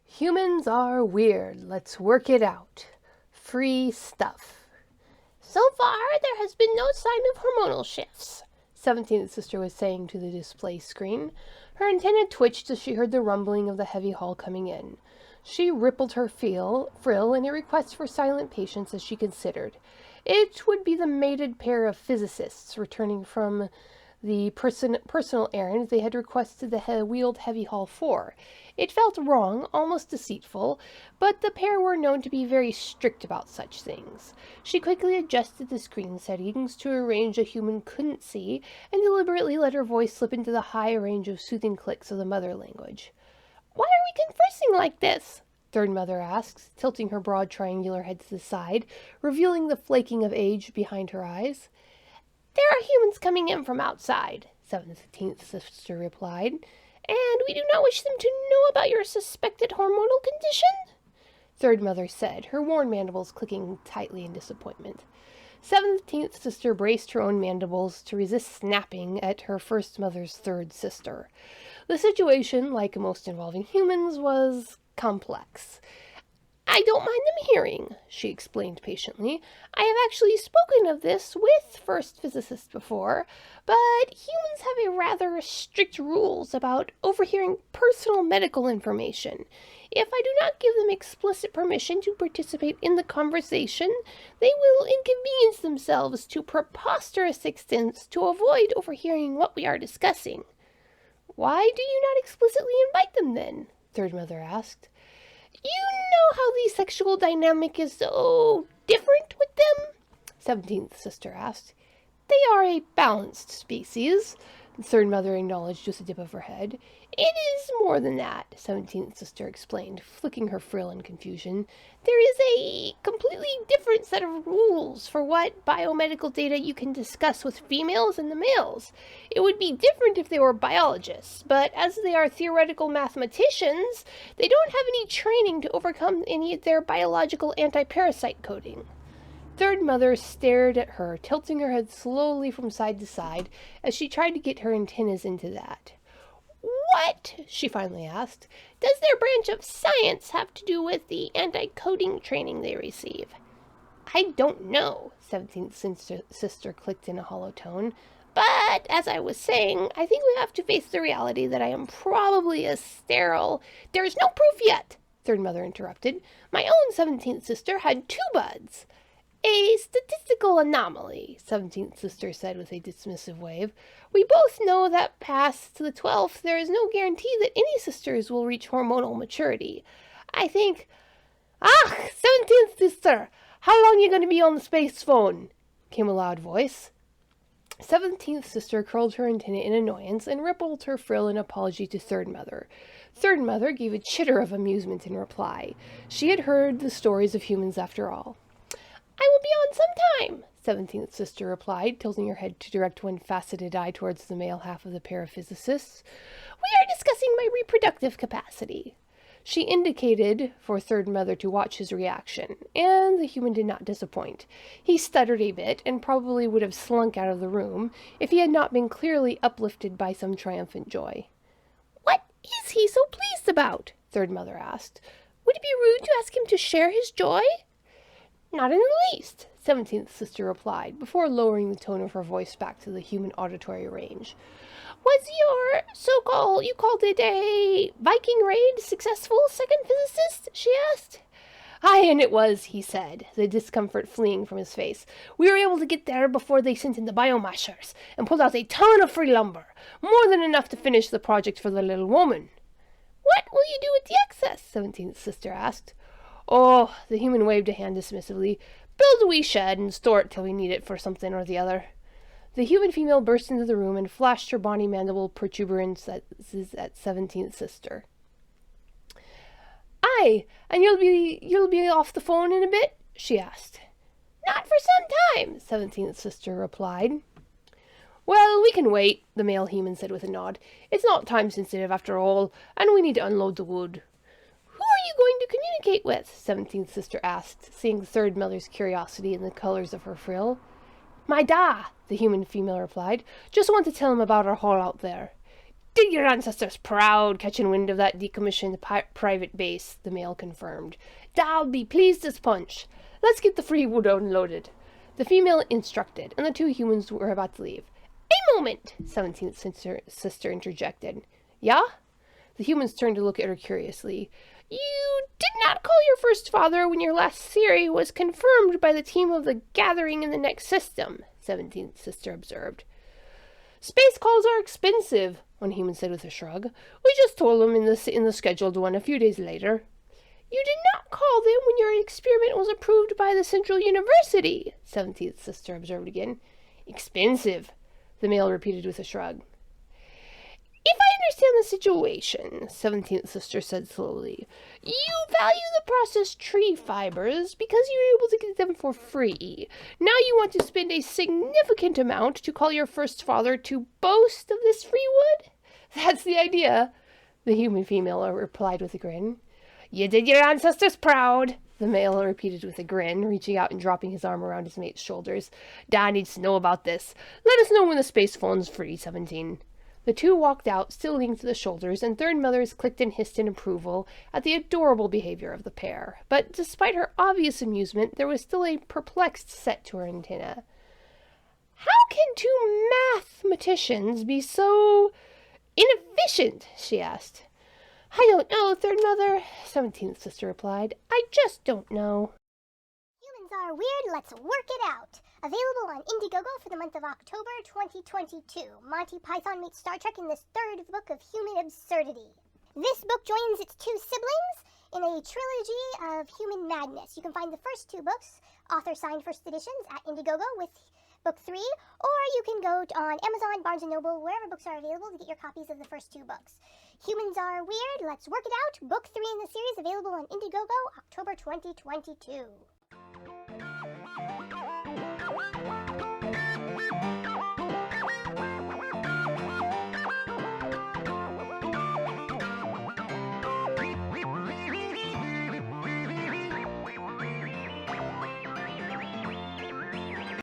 Humans are weird. Let's work it out. Free stuff. So far, there has been no sign of hormonal shifts, 17th Sister was saying to the display screen. Her antenna twitched as she heard the rumbling of the heavy haul coming in. She rippled her frill in a request for silent patience as she considered. It would be the mated pair of physicists returning from the personal errand they had requested the wheeled heavy haul for. It felt wrong, almost deceitful, but the pair were known to be very strict about such things. She quickly adjusted the screen settings to a range a human couldn't see, and deliberately let her voice slip into the high range of soothing clicks of the mother language. "Why are we conversing like this?" Third Mother asked, tilting her broad triangular head to the side, revealing the flaking of age behind her eyes. "There are humans coming in from outside," 17th Sister replied, "and we do not wish them to know about your suspected hormonal condition," Third Mother said, her worn mandibles clicking tightly in disappointment. 17th Sister braced her own mandibles to resist snapping at her First Mother's third sister. The situation, like most involving humans, was complex. "I don't mind them hearing," she explained patiently. "I have actually spoken of this with First Physicists before, but humans have a rather strict rules about overhearing personal medical information. If I do not give them explicit permission to participate in the conversation, they will inconvenience themselves to preposterous extents to avoid overhearing what we are discussing." "Why do you not explicitly invite them, then?" Third Mother asked. "You know how the sexual dynamic is so different with them?" 17th Sister asked. "They are a balanced species," the Third Mother acknowledged with a dip of her head. "It is more than that," 17th Sister explained, flicking her frill in confusion. "There is a completely different set of rules for what biomedical data you can discuss with females and the males. It would be different if they were biologists, but as they are theoretical mathematicians, they don't have any training to overcome any of their biological anti-parasite coding." Third Mother stared at her, tilting her head slowly from side to side as she tried to get her antennas into that. "What," she finally asked, "does their branch of science have to do with the anti-coding training they receive?" "I don't know," 17th Sister clicked in a hollow tone. "But, as I was saying, I think we have to face the reality that I am probably a sterile—" "There is no proof yet," Third Mother interrupted. "My own 17th Sister had 2 buds." "A statistical anomaly," 17th Sister said with a dismissive wave. "We both know that past the 12th there is no guarantee that any sisters will reach hormonal maturity. I think—" "Ah, 17th Sister, how long are you going to be on the space phone?" came a loud voice. 17th Sister curled her antenna in annoyance and rippled her frill in apology to Third Mother. Third Mother gave a chitter of amusement in reply. She had heard the stories of humans after all. "I will be on some time," 17th Sister replied, tilting her head to direct one faceted eye towards the male half of the pair of physicists. "We are discussing my reproductive capacity." She indicated for Third Mother to watch his reaction, and the human did not disappoint. He stuttered a bit, and probably would have slunk out of the room if he had not been clearly uplifted by some triumphant joy. "What is he so pleased about?" Third Mother asked. "Would it be rude to ask him to share his joy?" "Not in the least," 17th Sister replied, before lowering the tone of her voice back to the human auditory range. "Was your you called it a Viking raid successful, Second Physicist?" she asked. "Aye, and it was," he said, the discomfort fleeing from his face. "We were able to get there before they sent in the biomashers, and pulled out a ton of free lumber, more than enough to finish the project for the little woman." "What will you do with the excess?" 17th Sister asked. "Oh," the human waved a hand dismissively, "build a wee shed and store it till we need it for something or the other." The human female burst into the room and flashed her bony mandible protuberances at 17th Sister. "Aye, and you'll be off the phone in a bit?" she asked. "Not for some time," 17th Sister replied. "Well, we can wait," the male human said with a nod. "It's not time-sensitive after all, and we need to unload the wood." "Who are you going to communicate with?" 17th Sister asked, seeing Third Mother's curiosity in the colors of her frill. "My da," the human female replied. "Just want to tell him about our haul out there." did your ancestors proud catching wind of that decommissioned private base, the male confirmed. They'll be pleased as punch. Let's get the free wood unloaded. The female instructed, and the two humans were about to leave. A moment, 17th sister interjected. Yeah? The humans turned to look at her curiously. You did not call your first father when your last theory was confirmed by the team of the gathering in the next system, 17th sister observed. Space calls are expensive, one human said with a shrug. We just told them in the scheduled one a few days later. You did not call them when your experiment was approved by the Central University, 17th sister observed again. Expensive, the male repeated with a shrug. If I understand the situation, 17th sister said slowly, you value the processed tree fibers because you're able to get them for free. Now you want to spend a significant amount to call your first father to boast of this free wood? That's the idea, the human female replied with a grin. You did your ancestors proud, the male repeated with a grin, reaching out and dropping his arm around his mate's shoulders. Dad needs to know about this. Let us know when the space phone's free, 17. The two walked out, still leaning to the shoulders, and Third Mothers clicked and hissed in approval at the adorable behavior of the pair. But despite her obvious amusement, there was still a perplexed set to her antenna. How can two mathematicians be so inefficient? She asked. I don't know, Third Mother, 17th sister replied. I just don't know. Humans are weird, let's work it out. Available on Indiegogo for the month of October 2022. Monty Python meets Star Trek in this third book of human absurdity. This book joins its two siblings in a trilogy of human madness. You can find the first two books, author-signed first editions, at Indiegogo with book 3, or you can go on Amazon, Barnes & Noble, wherever books are available to get your copies of the first two books. Humans Are Weird, Let's Work It Out, book 3 in the series, available on Indiegogo, October 2022.